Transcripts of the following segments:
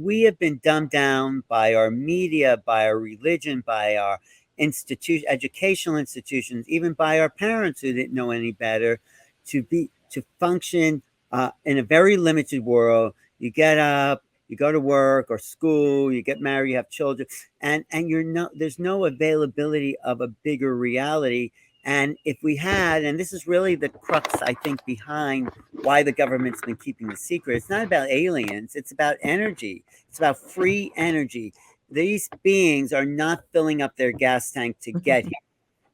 we have been dumbed down by our media, by our religion, by our educational institutions, even by our parents who didn't know any better, to function in a very limited world. You get up, you go to work or school, you get married, you have children, and there's no availability of a bigger reality. And if we had, and this is really the crux, I think, behind why the government's been keeping the secret. It's not about aliens, it's about energy. It's about free energy. These beings are not filling up their gas tank to get here.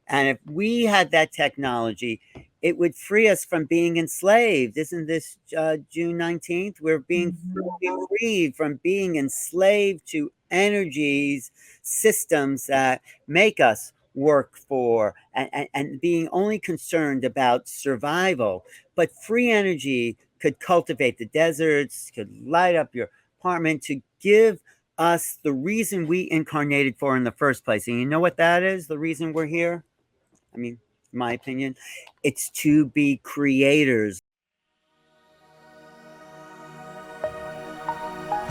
And if we had that technology, it would free us from being enslaved. Isn't this June 19th? We're being freed from being enslaved to energies, systems that make us work for, and being only concerned about survival. But free energy could cultivate the deserts, could light up your apartment, to give us the reason we incarnated for in the first place. And you know what that is? The reason we're here? I mean, in my opinion, it's to be creators.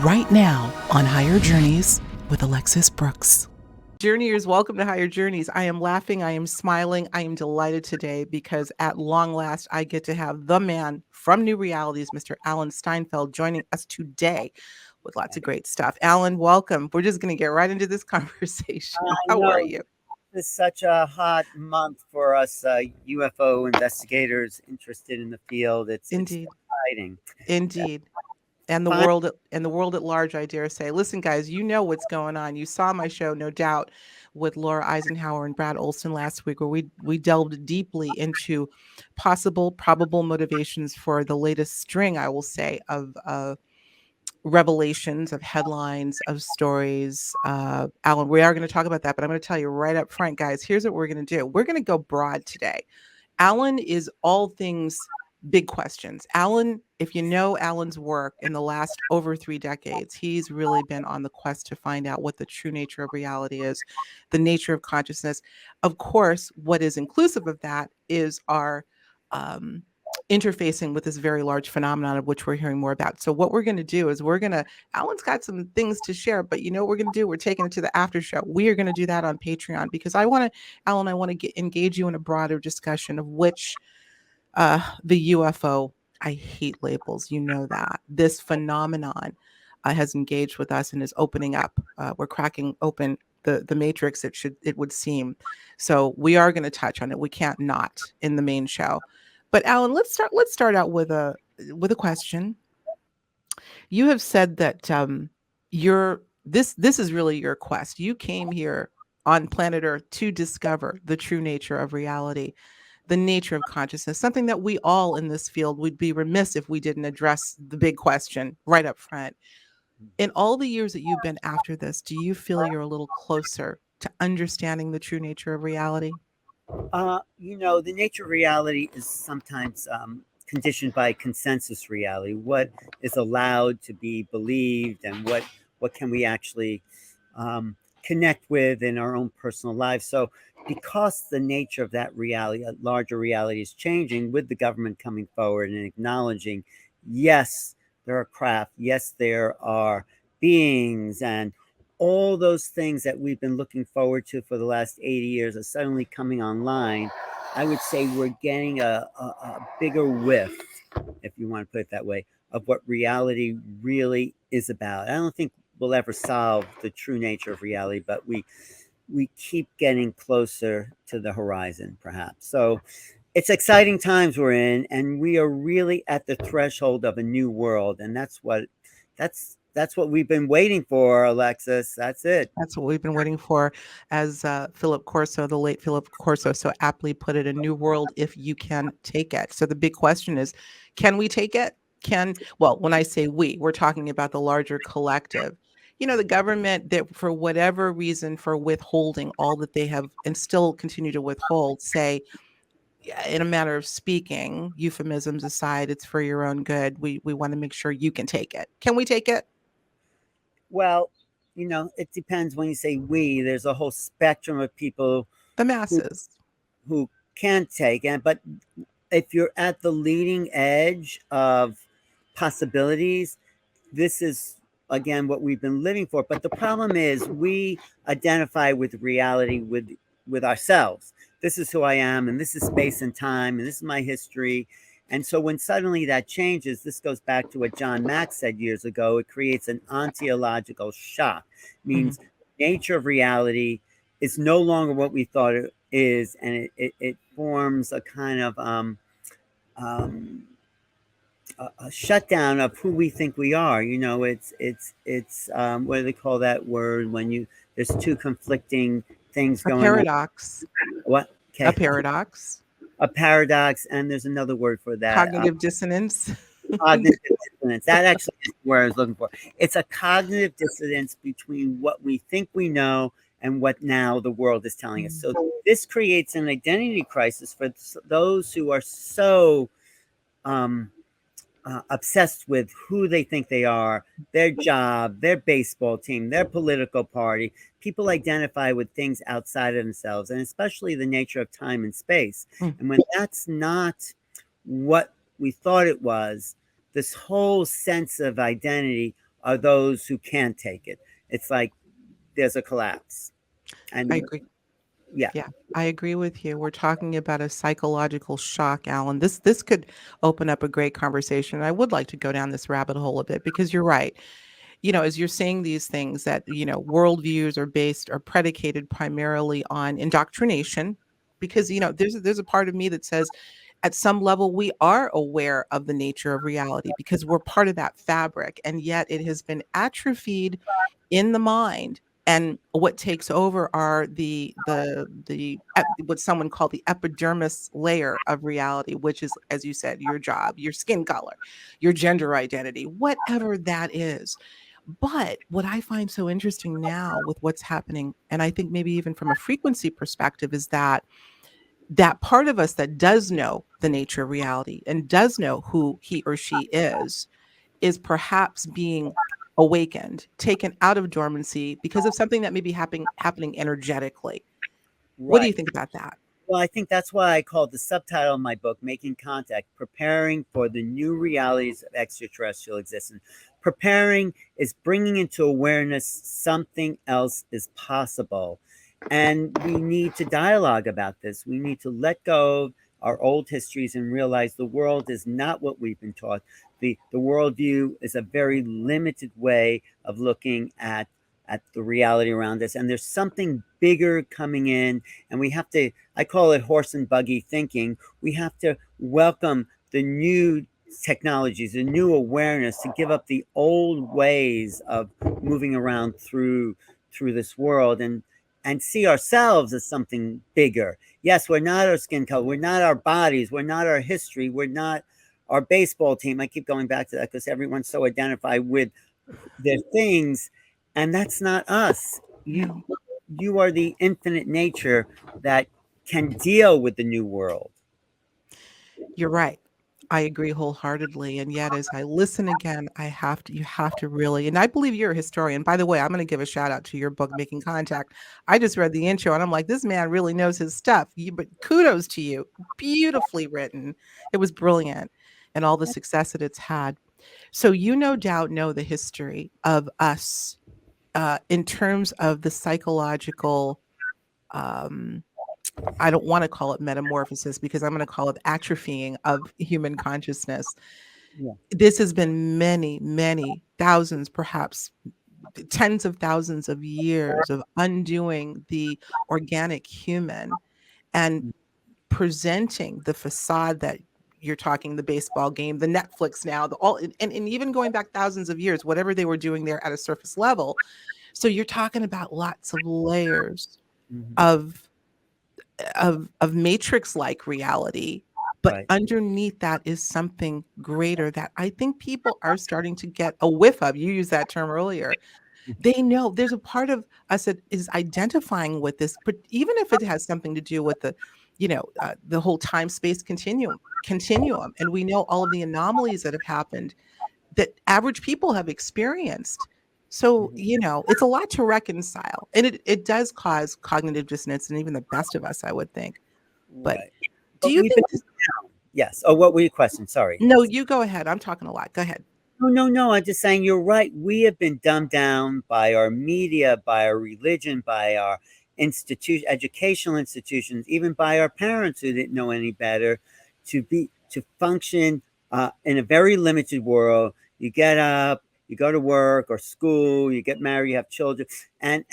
Right now on Higher Journeys with Alexis Brooks. Journeyers, welcome to Higher Journeys. I am laughing, I am smiling, I am delighted today because at long last I get to have the man from New Realities, Mr. Alan Steinfeld, joining us today with lots of great stuff. Alan, welcome. We're just going to get right into this conversation. How are you? It's such a hot month for us UFO investigators interested in the field. It's exciting. Indeed. And the world at large, I dare say. Listen, guys, you know what's going on. You saw my show, no doubt, with Laura Eisenhower and Brad Olson last week, where we delved deeply into possible, probable motivations for the latest string, I will say, of revelations, of headlines, of stories. Alan, we are going to talk about that, but I'm going to tell you right up front, guys, here's what we're going to do. We're going to go broad today. Alan is all things big questions. Alan, if you know Alan's work in the last over 3 decades, he's really been on the quest to find out what the true nature of reality is, the nature of consciousness. Of course, what is inclusive of that is our interfacing with this very large phenomenon of which we're hearing more about. So what we're going to do is Alan's got some things to share, but you know what we're going to do? We're taking it to the after show. We are going to do that on Patreon because Alan, I want to engage you in a broader discussion of which the UFO, I hate labels, you know that. This phenomenon has engaged with us and is opening up. We're cracking open the matrix, it would seem. So we are going to touch on it. We can't not in the main show. But Alan, let's start out with a question. You have said that this is really your quest. You came here on planet Earth to discover the true nature of reality, the nature of consciousness, something that we all in this field would be remiss if we didn't address the big question right up front. In all the years that you've been after this, do you feel you're a little closer to understanding the true nature of reality? The nature of reality is sometimes conditioned by consensus reality. What is allowed to be believed, and what can we actually connect with in our own personal lives. So because the nature of that reality, a larger reality, is changing with the government coming forward and acknowledging, yes, there are craft, yes, there are beings, and all those things that we've been looking forward to for the last 80 years are suddenly coming online. I would say we're getting a bigger whiff, if you want to put it that way, of what reality really is about. I don't think we'll ever solve the true nature of reality, but we keep getting closer to the horizon, perhaps. So it's exciting times we're in, and we are really at the threshold of a new world, and that's what we've been waiting for, Alexis. That's it. That's what we've been waiting for. As Philip Corso, the late Philip Corso, so aptly put it, a new world if you can take it. So the big question is, can we take it? Well, when I say we're talking about the larger collective. You know, the government, that for whatever reason, for withholding all that they have and still continue to withhold, say, in a matter of speaking, euphemisms aside, it's for your own good. We want to make sure you can take it. Can we take it? Well, it depends. When you say we, there's a whole spectrum of people, the masses, who can take it. But if you're at the leading edge of possibilities, this is again, what we've been living for. But the problem is we identify with reality with ourselves. This is who I am, and this is space and time, and this is my history. And so when suddenly that changes, this goes back to what John Mack said years ago, it creates an ontological shock. It Mhm. means nature of reality is no longer what we thought it is, and it forms a kind of um, a shutdown of who we think we are. You know, it's what do they call that word when you there's two conflicting things A going on? paradox. What? A Okay, paradox. a paradox, and there's another word for that. Cognitive dissonance. Cognitive dissonance. That actually is the word I was looking for. It's a cognitive dissonance between what we think we know and what now the world is telling us. So this creates an identity crisis for those who are so um, obsessed with who they think they are, their job, their baseball team, their political party. People identify with things outside of themselves, and especially the nature of time and space. Mm. And when that's not what we thought it was, this whole sense of identity are those who can't take it. It's like there's a collapse. I And agree. yeah, Yeah, I agree with you. We're talking about a psychological shock, Alan. This could open up a great conversation. I would like to go down this rabbit hole a bit because you're right. As you're saying these things that, worldviews are based or predicated primarily on indoctrination, because, there's a part of me that says at some level we are aware of the nature of reality because we're part of that fabric, and yet it has been atrophied in the mind. And what takes over are what someone called the epidermis layer of reality, which is, as you said, your job, your skin color, your gender identity, whatever that is. But what I find so interesting now with what's happening, and I think maybe even from a frequency perspective, is that part of us that does know the nature of reality and does know who he or she is perhaps being awakened, taken out of dormancy because of something that may be happening energetically. What do you right. think about that? Well, I think that's why I called the subtitle of my book, Making Contact, Preparing for the New Realities of Extraterrestrial Existence. Preparing is bringing into awareness something else is possible. And we need to dialogue about this. We need to let go of our old histories and realize the world is not what we've been taught. The worldview is a very limited way of looking at the reality around us. And there's something bigger coming in, and we have to, I call it horse and buggy thinking. We have to welcome the new technologies, the new awareness, to give up the old ways of moving around through this world, and see ourselves as something bigger. Yes, we're not our skin color, we're not our bodies, we're not our history, we're not our baseball team. I keep going back to that because everyone's so identified with their things, and that's not us. No, You are the infinite nature that can deal with the new world. you're right. I agree wholeheartedly. And yet, as I listen again, you have to really, and I believe you're a historian. By the way, I'm going to give a shout out to your book, Making Contact. I just read the intro and I'm like, this man really knows his stuff. But kudos to you. Beautifully written. It was brilliant, and all the success that it's had. So, you no doubt know the history of us in terms of the psychological. Um, I don't want to call it metamorphosis because I'm going to call it atrophying of human consciousness. Yeah. This has been many, many thousands, perhaps tens of thousands of years of undoing the organic human and presenting the facade that you're talking, the baseball game, the Netflix now, the all, and even going back thousands of years, whatever they were doing there at a surface level. So you're talking about lots of layers Mhm. of of matrix like reality, but Right. underneath that is something greater that I think people are starting to get a whiff of. You used that term earlier. They know there's a part of us that is identifying with this, but even if it has something to do with the whole time space continuum, and we know all of the anomalies that have happened that average people have experienced. So, Mhm. it's a lot to reconcile. And it does cause cognitive dissonance in even the best of us, I would think. But Right. do But you we've think been, yes. Oh, what were your questions? Sorry. no, you go ahead. I'm talking a lot. Go ahead. No. I'm just saying you're right. We have been dumbed down by our media, by our religion, by our educational institutions, even by our parents who didn't know any better, to function in a very limited world. You get up, you go to work or school, you get married, you have children, and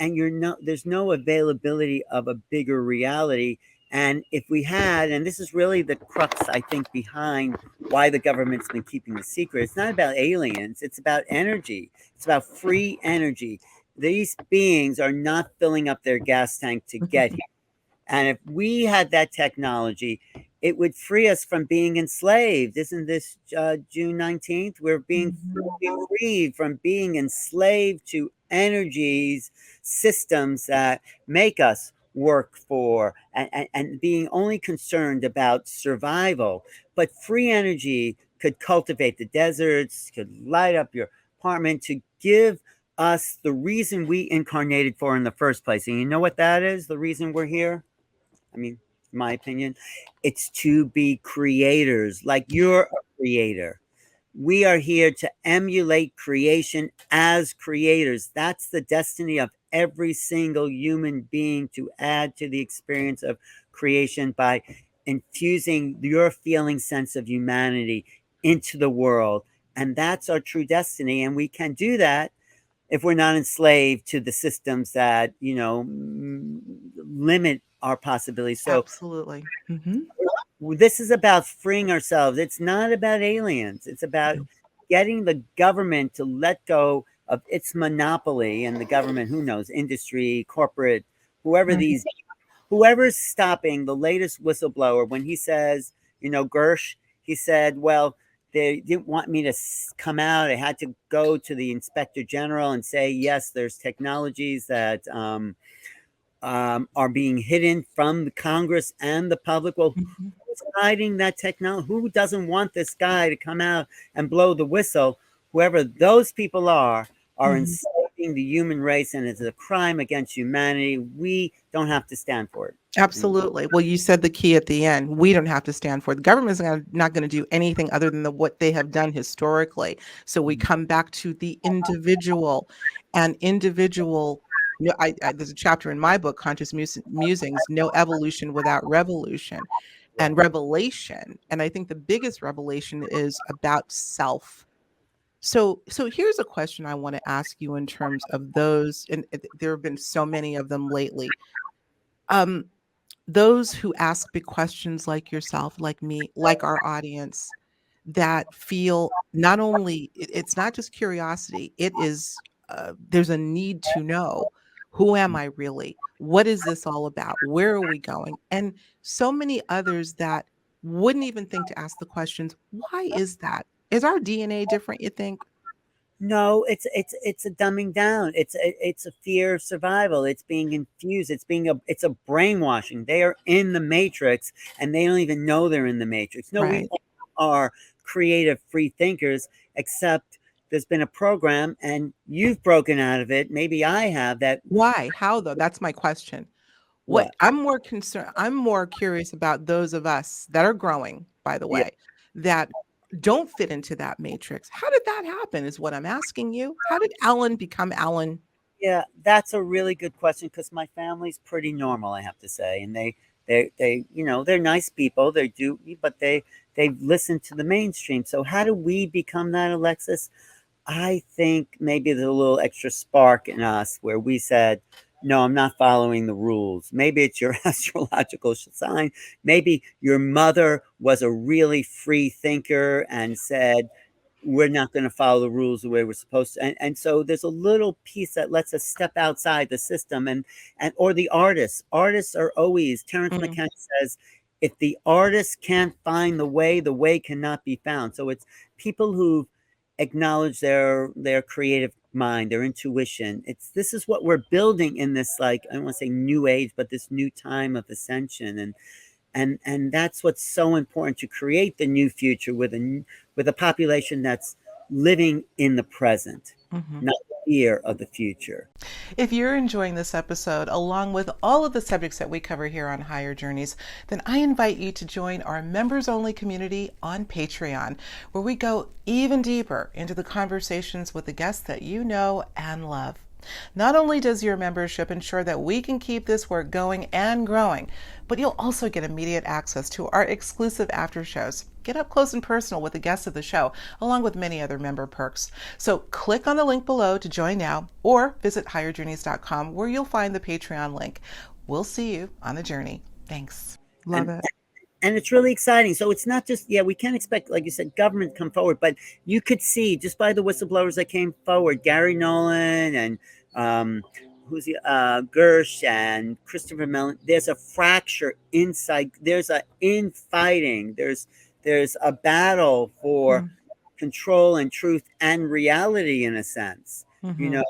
there's no availability of a bigger reality. And if we had, and this is really the crux, I think, behind why the government's been keeping the secret. It's not about aliens, it's about energy. It's about free energy. These beings are not filling up their gas tank to get here. And if we had that technology, it would free us from being enslaved. Isn't this June 19th? We're being freed from being enslaved to energies, systems that make us work for, and being only concerned about survival. But free energy could cultivate the deserts, could light up your apartment, to give us the reason we incarnated for in the first place. And you know what that is? The reason we're here? I mean, in my opinion, it's to be creators, like you're a creator. We are here to emulate creation as creators. That's the destiny of every single human being, to add to the experience of creation by infusing your feeling sense of humanity into the world. And that's our true destiny. And we can do that if we're not enslaved to the systems that, limit our possibilities. So Absolutely. Hmm. this is about freeing ourselves. It's not about aliens. It's about getting the government to let go of its monopoly, and the government, who knows, industry, corporate, whoever Right. these, whoever's stopping the latest whistleblower when he says, Gersh, he said, well, they didn't want me to come out. I had to go to the inspector general and say, yes, there's technologies that are being hidden from the Congress and the public. Well, Hmm. who's hiding that technology? Who doesn't want this guy to come out and blow the whistle? Whoever those people are Hmm. enslaving the human race, and it's a crime against humanity. We don't have to stand for it. Absolutely. Well, you said the key at the end. We don't have to stand for it. The government is not going to do anything other than what they have done historically. So we come back to the individual, and individual. No, there's a chapter in my book, Conscious Musings, No Evolution Without Revolution and Right. Revelation. And I think the biggest revelation is about self. So here's a question I want to ask you in terms of those, and there have been so many of them lately. Um, those who ask big questions like yourself, like me, like our audience, that feel not only it's not just curiosity, it is there's a need to know, who am I really? What is this all about? Where are we going? And so many others that wouldn't even think to ask the questions, why is that? Is our DNA different, you think? No, it's a dumbing down. It's a fear of survival. It's being infused. It's a brainwashing. They are in the matrix, and they don't even know they're in the matrix. No, we Right. are creative, free thinkers. Except there's been a program, and you've broken out of it. Maybe I have. That Why? How though? That's my question. What what? I'm more curious about those of us that are growing, by the Yeah. way, that don't fit into that matrix. How did that happen is what I'm asking you. How did Alan become Alan? Yeah, that's a really good question, because my family's pretty normal, I have to say, and they're nice people. They do, but they listen to the mainstream. So how do we become that, Alexis? I think maybe there's a little extra spark in us where we said, no, I'm not following the rules. Maybe it's your astrological sign. Maybe your mother was a really free thinker and said, we're not going to follow the rules the way we're supposed to. And so there's a little piece that lets us step outside the system, and or the artists are always, Terence Mm, McKenna says, if the artist can't find the way cannot be found. So it's people who acknowledge their creative mind, their intuition. This is what we're building in this, like, I don't want to say new age, but this new time of ascension. And that's what's so important, to create the new future with a population that's living in the present, mhm. not fear of the future. If you're enjoying this episode, along with all of the subjects that we cover here on Higher Journeys, then I invite you to join our members-only community on Patreon, where we go even deeper into the conversations with the guests that you know and love. Not only does your membership ensure that we can keep this work going and growing, but you'll also get immediate access to our exclusive after shows. Get up close and personal with the guests of the show, along with many other member perks. So click on the link below to join now, or visit higherjourneys.com where you'll find the Patreon link. We'll see you on the journey. Thanks. Love it. And it's really exciting. So it's not just, we can't expect, like you said, government to come forward, but you could see just by the whistleblowers that came forward, Gary Nolan and Gersh and Christopher Mellon, there's a fracture inside. There's a infighting. There's a battle for control and truth and reality, in a sense. Galileo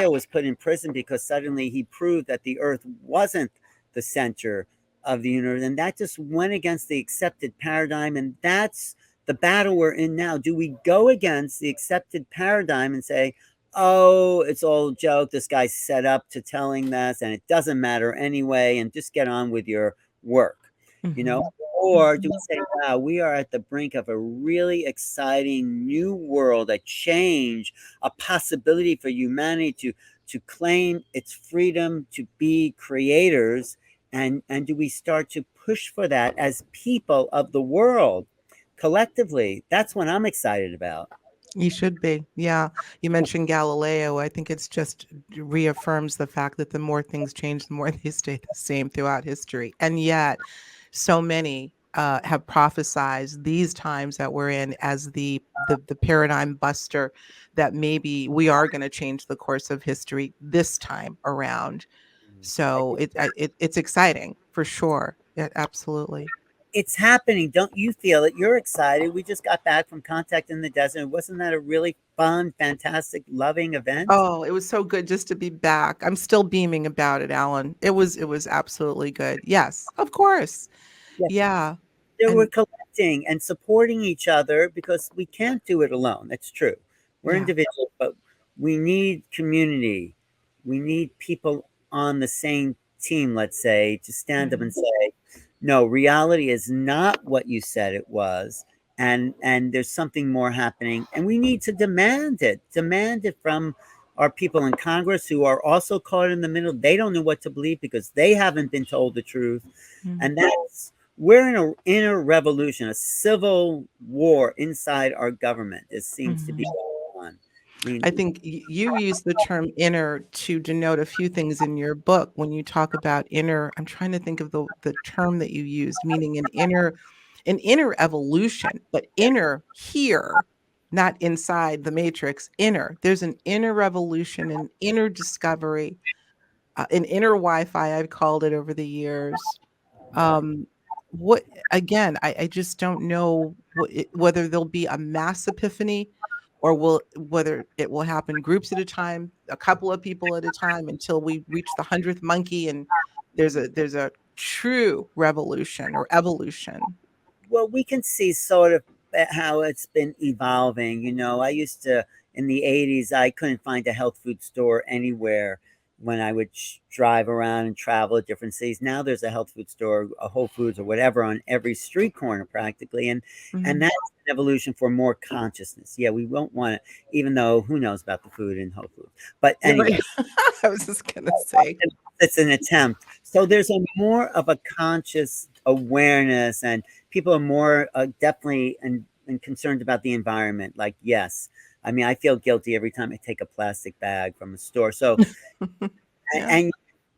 was put in prison because suddenly he proved that the earth wasn't the center of the universe, and that just went against the accepted paradigm. And that's the battle we're in now. Do we go against the accepted paradigm and say, oh, it's all a joke, this guy's set up to telling this and it doesn't matter anyway, and just get on with your work? Or do we say, wow, we are at the brink of a really exciting new world, a change, a possibility for humanity to claim its freedom to be creators? And do we start to push for that as people of the world collectively? That's what I'm excited about. You should be. Yeah. You mentioned Galileo. I think it's just reaffirms the fact that the more things change, the more they stay the same throughout history. And yet so many have prophesized these times that we're in as the paradigm buster, that maybe we are going to change the course of history this time around. So it's exciting for sure. Yeah, absolutely. It's happening. Don't you feel it? You're excited. We just got back from Contact in the Desert. Wasn't that a really fun, fantastic, loving event? Oh, it was so good just to be back. I'm still beaming about it, Alan. It was absolutely good. Yes, of course. Yeah. We're collecting and supporting each other because we can't do it alone. That's true. We're individuals, but we need community. We need people on the same team, let's say, to stand up and say, no, reality is not what you said it was. And there's something more happening. And we need to demand it from our people in Congress, who are also caught in the middle. They don't know what to believe because they haven't been told the truth. And we're in a revolution, a civil war inside our government. It seems to be going on. I think you use the term inner to denote a few things in your book. When you talk about inner, I'm trying to think of the term that you used, meaning an inner evolution, but inner here, not inside the matrix, inner. There's an inner revolution, an inner discovery, an inner Wi-Fi, I've called it over the years. What again, I just don't know whether there'll be a mass epiphany, or whether it will happen groups at a time, a couple of people at a time, until we reach the 100th monkey and there's a true revolution or evolution. Well, we can see sort of how it's been evolving. I used to, in the 80s, I couldn't find a health food store anywhere when I would drive around and travel at different cities. Now there's a health food store, a Whole Foods or whatever, on every street corner practically. And that's an evolution for more consciousness. Yeah, we won't want to, even though who knows about the food in Whole Foods. But anyway. I was just going to say. It's an attempt. So there's more of a conscious awareness, and people are more definitely and concerned about the environment. Like, yes. I mean, I feel guilty every time I take a plastic bag from a store. So, and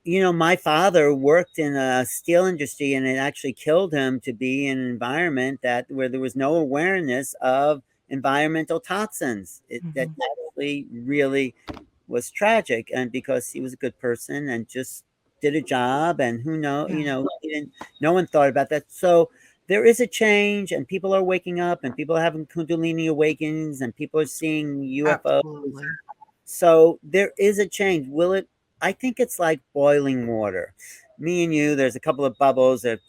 my father worked in a steel industry, and it actually killed him to be in an environment where there was no awareness of environmental toxins. That actually really was tragic, and because he was a good person and just did a job, and who knows, no one thought about that. So there is a change, and people are waking up, and people are having Kundalini awakenings, and people are seeing UFOs. Absolutely. So there is a change. Will it? I think it's like boiling water. Me and you, there's a couple of bubbles that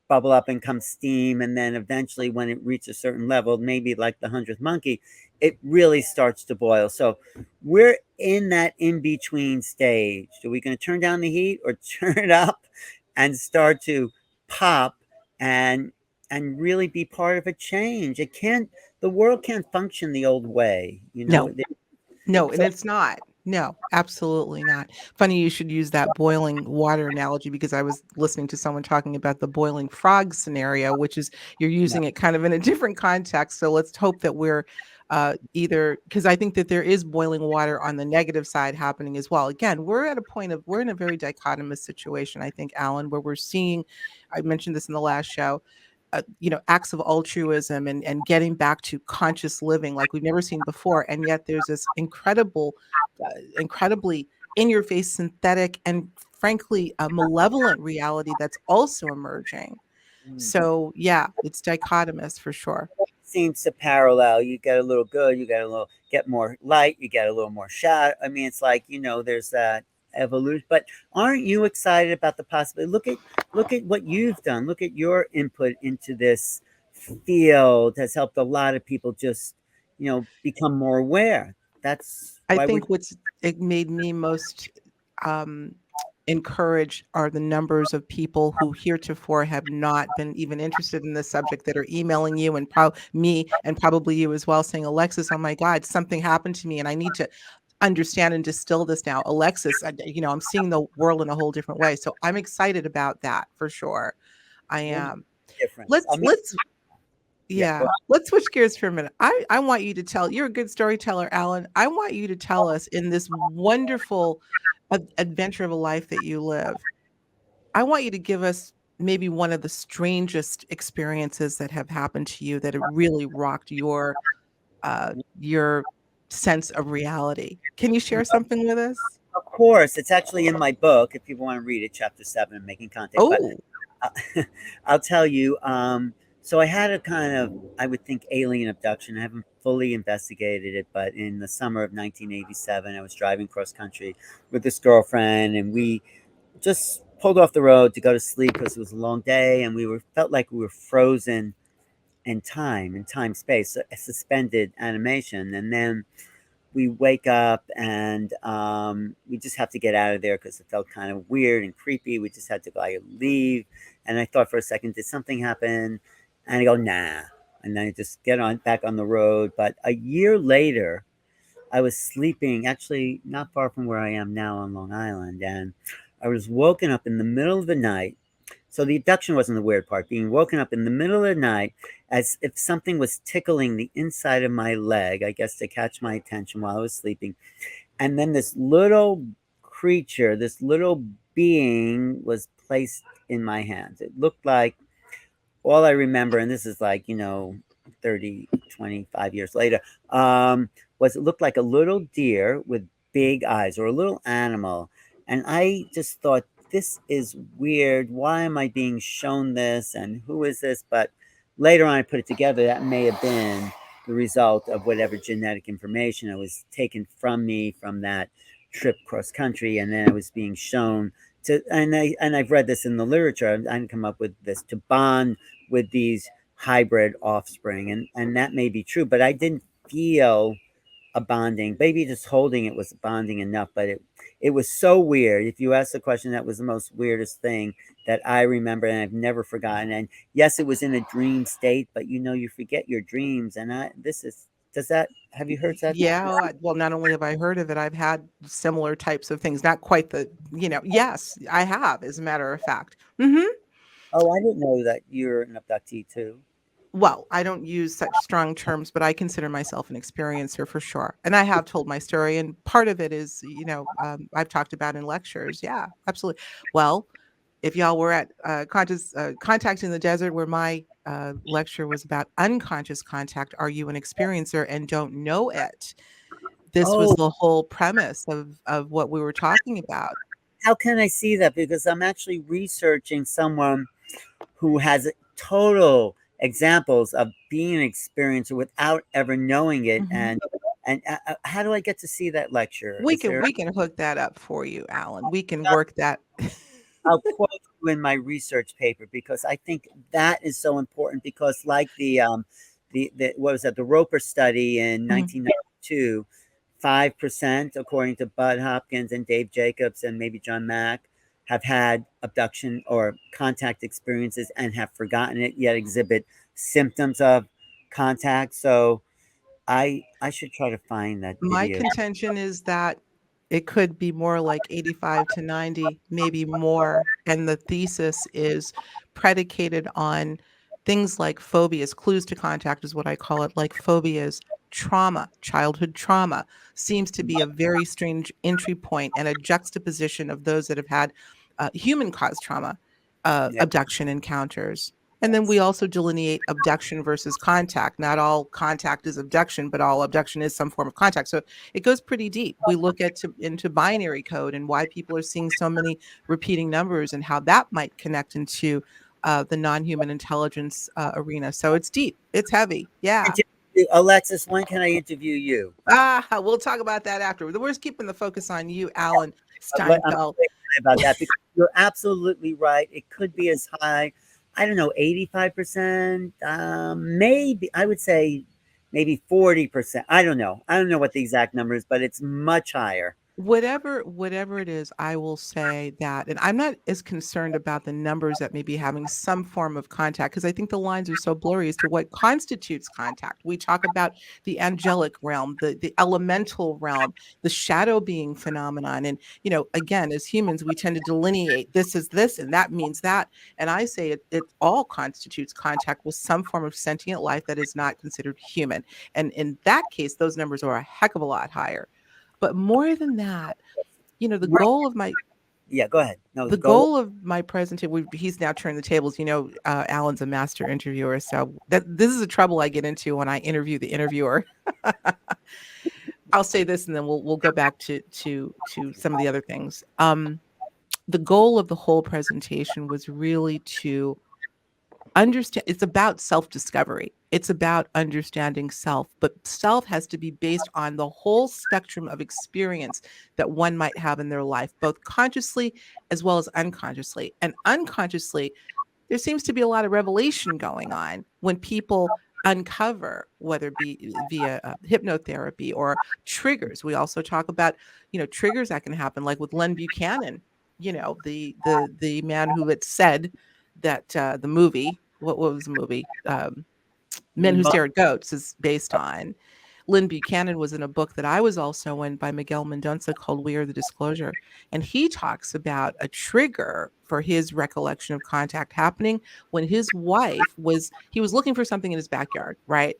bubble up and come steam, and then eventually when it reaches a certain level, maybe like the 100th monkey, it really starts to boil. So we're in that in between stage. Are we going to turn down the heat or turn it up and start to pop and really be part of a change? It can't. The world can't function the old way. You know. No, no, and it's not. No, absolutely not. Funny you should use that boiling water analogy because I was listening to someone talking about the boiling frog scenario, which is you're No. using it kind of in a different context. So let's hope that we're either because I think that there is boiling water on the negative side happening as well. Again, we're at a point of we're in a very dichotomous situation, I think, Alan, where we're seeing, I mentioned this in the last show, acts of altruism and getting back to conscious living like we've never seen before. And yet there's this incredibly in your face synthetic and frankly malevolent reality that's also emerging. Mhm. So yeah, it's dichotomous for sure. Seems to parallel. You get a little good, you get a little get more light, you get a little more shadow. I mean, it's like, there's that evolution. But aren't you excited about the possibility? Look at what you've done. Look at your input into this field has helped a lot of people just, become more aware. That's I why we're think what's it made me most um, encouraged are the numbers of people who heretofore have not been even interested in this subject that are emailing you and me and probably you as well saying, Alexis, oh my God, something happened to me and I need to understand and distill this now. Alexis, I'm seeing the world in a whole different way. So I'm excited about that for sure. I we'll make am. a difference. I Let's mean, let's yeah, go yeah, let's switch gears for a minute. I want you to tell you're a good storyteller, Alan. I want you to tell us in this wonderful adventure of a life that you live. I want you to give us maybe one of the strangest experiences that have happened to you that have really rocked your sense of reality. Can you share something with us? of course, it's actually in my book if people want to read it, chapter 7, Making Contact. But Oh, uh, I'll tell you. So I had a kind of, I would think, alien abduction. I haven't fully investigated it, but in the summer of 1987, I was driving cross country with this girlfriend, and we just pulled off the road to go to sleep because it was a long day, and we were felt like we were frozen in time space, a suspended animation, and then we wake up and we just have to get out of there because it felt kind of weird and creepy. We just had to like leave. And I thought for a second, did something happen? And I go, nah. And then I just get on back on the road. But a year later, I was sleeping actually not far from where I am now on Long Island. And I was woken up in the middle of the night. So the abduction wasn't the weird part, being woken up in the middle of the night as if something was tickling the inside of my leg, I guess to catch my attention while I was sleeping. And then this little creature, this little being was placed in my hands. It looked like all I remember, and this is like, 30, 25 years later, was it looked like a little deer with big eyes or a little animal. And I just thought, this is weird. Why am I being shown this? And who is this? But later on, I put it together. That may have been the result of whatever genetic information that was taken from me from that trip cross country. And then I was being shown to, I've read this in the literature. I didn't come up with this, to bond with these hybrid offspring, and that may be true, but I didn't feel a bonding. Maybe just holding it was bonding enough, but it was so weird. If you ask the question, that was the most weirdest thing that I remember, and I've never forgotten. And yes, it was in a dream state, but you forget your dreams. And I this is does that have you heard that? yeah. Well, not only have I heard of it, I've had similar types of things. Not quite yes, I have, as a matter of fact. Oh, I didn't know that you're an abductee too. Well, I don't use such strong terms, but I consider myself an experiencer for sure. And I have told my story, and part of it is, I've talked about in lectures. Yeah, absolutely. Well, if y'all were at contact in the desert, where my lecture was about unconscious contact, are you an experiencer and don't know it? This was Oh, the whole premise of what we were talking about. how can I see that? Because I'm actually researching someone who has total examples of being an experiencer without ever knowing it. Mhm. And how do I get to see that lecture? We Is can there? we can hook that up for you, Alan. We can work that. I'll quote you in my research paper because I think that is so important. Because like what was that, the Roper study in Mhm. 1992, 5%, according to Bud Hopkins and Dave Jacobs and maybe John Mack, have had abduction or contact experiences and have forgotten it, yet exhibit symptoms of contact. So I should try to find that My video. contention is that it could be more like 85 to 90, maybe more. And the thesis is predicated on things like phobias. Clues to contact is what I call it, like phobias. Trauma, childhood trauma seems to be a very strange entry point and a juxtaposition of those that have had human caused trauma, Yeah. abduction encounters. And then we also delineate abduction versus contact. Not all contact is abduction, but all abduction is some form of contact. So it goes pretty deep. We look into binary code and why people are seeing so many repeating numbers and how that might connect into the non-human intelligence arena. So it's deep. It's heavy. Yeah. Alexis, when can I interview you? We'll talk about that after. We're just keeping the focus on you, Alan I'm Steinfeld. really excited about that because you're absolutely right. It could be as high, I don't know, 85%, maybe I would say maybe 40%. I don't know. I don't know what the exact number is, but it's much higher. Whatever it is, I will say that, and I'm not as concerned about the numbers that may be having some form of contact because I think the lines are so blurry as to what constitutes contact. We talk about the angelic realm, the elemental realm, the shadow being phenomenon. And, again, as humans, we tend to delineate this is this and that means that. And I say it all constitutes contact with some form of sentient life that is not considered human. And in that case, those numbers are a heck of a lot higher. But more than that, the Right. goal of my Yeah, go ahead. No, the go. goal of my presentation, he's now turned the tables. Alan's a master interviewer, so this is the trouble I get into when I interview the interviewer. I'll say this, and then we'll go back to some of the other things. The goal of the whole presentation was really to understand. It's about self-discovery. It's about understanding self, but self has to be based on the whole spectrum of experience that one might have in their life, both consciously as well as unconsciously. And unconsciously, there seems to be a lot of revelation going on when people uncover, whether it be via hypnotherapy or triggers. We also talk about, triggers that can happen, like with Len Buchanan, the man who had said that the movie, what was the movie? Men Who Stare at Goats is based on. Lynn Buchanan was in a book that I was also in by Miguel Mendonça called We Are the Disclosure. And he talks about a trigger for his recollection of contact happening when he was looking for something in his backyard, right?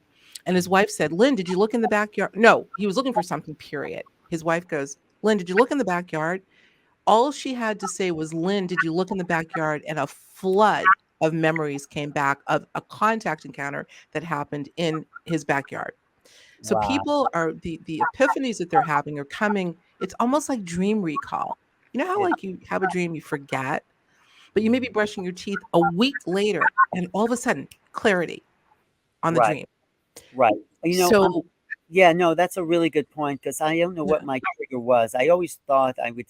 And his wife said, Lynn, did you look in the backyard? No, he was looking for something, period. His wife goes, Lynn, did you look in the backyard? All she had to say was, Lynn, did you look in the backyard? And a flood of memories came back of a contact encounter that happened in his backyard. So Wow. people are the epiphanies that they're having are coming. It's almost like dream recall. You know how Yeah. like you have a dream, you forget, but you may be brushing your teeth a week later and all of a sudden clarity on the Right. dream. Right. So Yeah, no, that's a really good point because I don't know what yeah. my trigger was. I always thought I would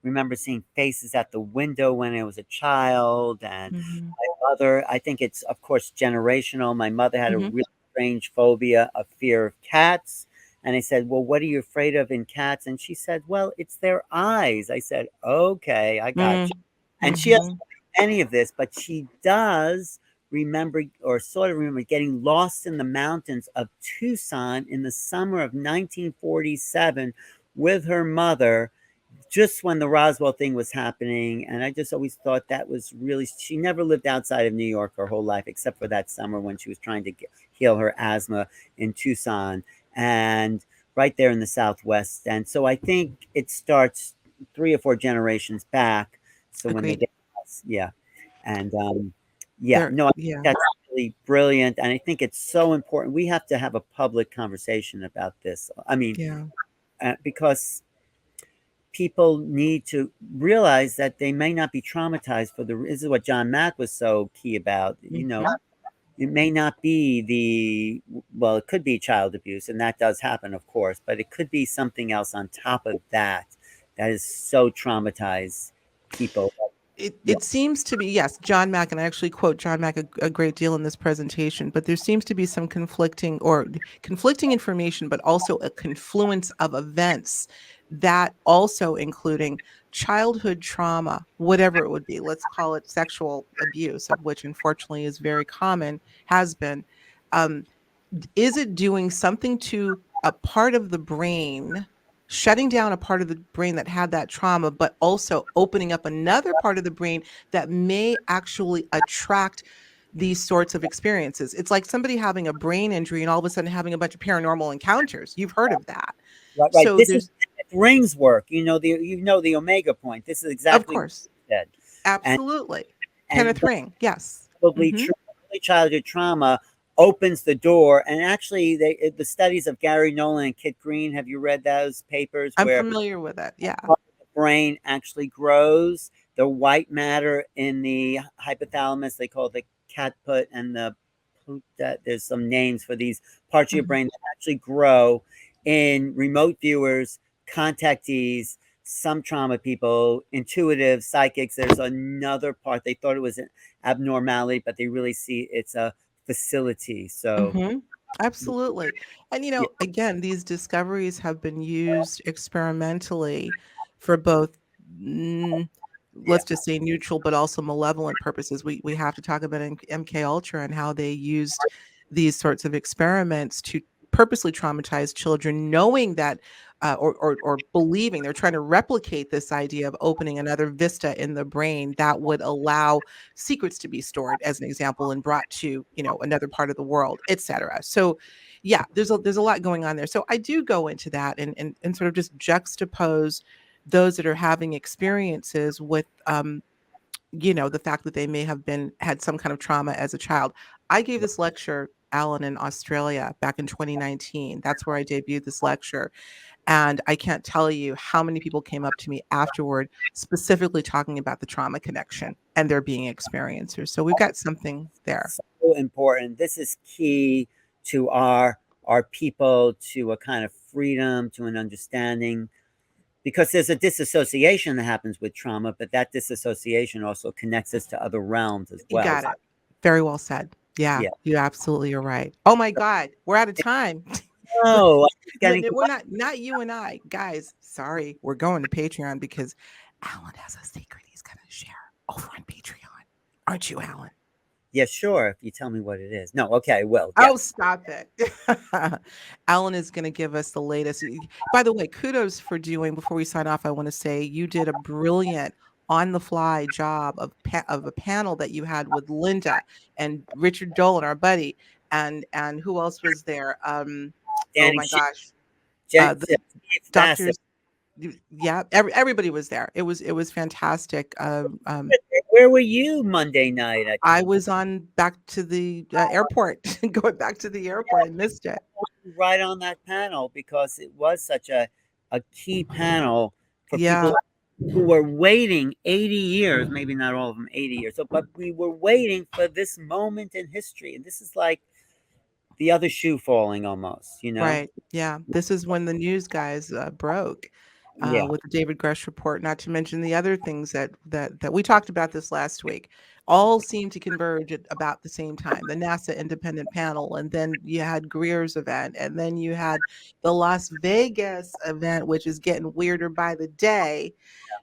remember seeing faces at the window when I was a child, and Mhm. my mother, I think it's, of course, generational. My mother had a Mhm. really strange phobia of fear of cats. And I said, well, what are you afraid of in cats? And she said, well, it's their eyes. I said, okay, I got Mm. you. And she doesn't Mhm. know any of this, but she does remember, or sort of remember, getting lost in the mountains of Tucson in the summer of 1947 with her mother, just when the Roswell thing was happening. And I just always thought that was really, she never lived outside of New York her whole life, except for that summer when she was trying to heal her asthma in Tucson and right there in the Southwest. And so I think it starts 3 or 4 generations back. So when they Agreed. get us, yeah. And yeah, There no, I think yeah. that's really brilliant. And I think it's so important. We have to have a public conversation about this. I mean, Yeah. because people need to realize that they may not be traumatized this is what John Mack was so key about. Mhm. It may not be well, it could be child abuse, and that does happen, of course, but it could be something else on top of that that is so traumatized people. It seems to be, yes, John Mack, and I actually quote John Mack a great deal in this presentation, but there seems to be some conflicting information, but also a confluence of events that also including childhood trauma, whatever it would be. Let's call it sexual abuse, of which unfortunately is very common, has been. Um, is it doing something to a part of the brain, shutting down a part of the brain that had that trauma, but also opening up another part of the brain that may actually attract these sorts of experiences? It's like somebody having a brain injury and all of a sudden having a bunch of paranormal encounters. You've heard of that. Right. So This is there's, rings work. The omega point. This is of exactly what course, you said. And absolutely. and Kenneth Ring, yes. probably Hmm. early childhood trauma opens the door. And actually, the studies of Gary Nolan and Kit Green. Have you read those papers I'm where familiar with it. Yeah. part of the brain actually grows? The white matter in the hypothalamus, they call it the catput and the there's some names for these parts of your Mhm. brain that actually grow in remote viewers, contactees, some trauma people, intuitive, psychics. There's another part. They thought it was an abnormality, but they really see it's a facility. So, Mhm. Absolutely. And, yeah, again, these discoveries have been used experimentally for both, mm, yeah, let's just say neutral, but also malevolent purposes. We have to talk about MK Ultra and how they used these sorts of experiments to purposely traumatize children, knowing that, or believing they're trying to replicate this idea of opening another vista in the brain that would allow secrets to be stored, as an example, and brought to another part of the world, etc. So yeah, there's a lot going on there. So I do go into that and sort of just juxtapose those that are having experiences with the fact that they may have had some kind of trauma as a child. I gave this lecture, Alan, in Australia back in 2019. That's where I debuted this lecture, and I can't tell you how many people came up to me afterward, specifically talking about the trauma connection and there being experiencers. So we've got something there. so important. This is key to our people, to a kind of freedom, to an understanding, because there's a disassociation that happens with trauma, but that disassociation also connects us to other realms as You well. got it. Very well said. Yeah, Yeah. you absolutely are right. Oh my God, we're out of time. But Oh, I'm no, getting no, we're not you and I, guys. Sorry, we're going to Patreon because Alan has a secret he's going to share over on Patreon. Aren't you, Alan? yeah, sure. If you tell me what it is. No, okay, well, Oh, yes. stop it. Alan is going to give us the latest. By the way, kudos for doing, before we sign off, I want to say you did a brilliant on the fly job of a panel that you had with Linda and Richard Dolan, our buddy, and who else was there? Oh Danny my gosh. The Steve Bassett. doctors, yeah, everybody was there. It was fantastic. Where were you Monday night? I I can't was on back to the airport, going back to the airport. I missed it. right on that panel because it was such a key panel for Yeah, people who were waiting 80 years, maybe not all of them 80 years, so, but we were waiting for this moment in history. And this is like the other shoe falling almost. right. Yeah, this is when the news guys broke Yeah. with the David Grush report. Not to mention the other things that we talked about this last week. All seem to converge at about the same time. The NASA independent panel, and then you had Greer's event, and then you had the Las Vegas event, which is getting weirder by the day.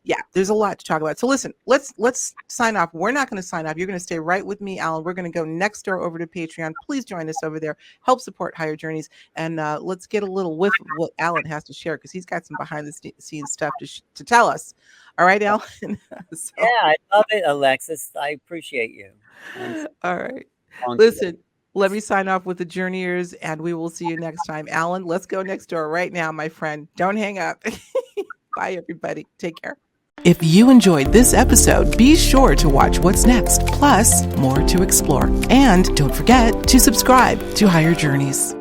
Yeah, there's a lot to talk about. So listen, let's sign off. We're not going to sign off. You're going to stay right with me, Alan. We're going to go next door over to Patreon. Please join us over there. Help support Higher Journeys, and let's get a little whiff of what Alan has to share, because he's got some behind the scenes stuff to tell us. All right, Alan. So, Yeah, I love it, Alexis. I appreciate you. And all right. on to Listen, let me sign off with the Journeyers, and we will see you next time. Alan, let's go next door right now, my friend. Don't hang up. Bye, everybody. Take care. If you enjoyed this episode, be sure to watch what's next, plus more to explore. And don't forget to subscribe to Higher Journeys.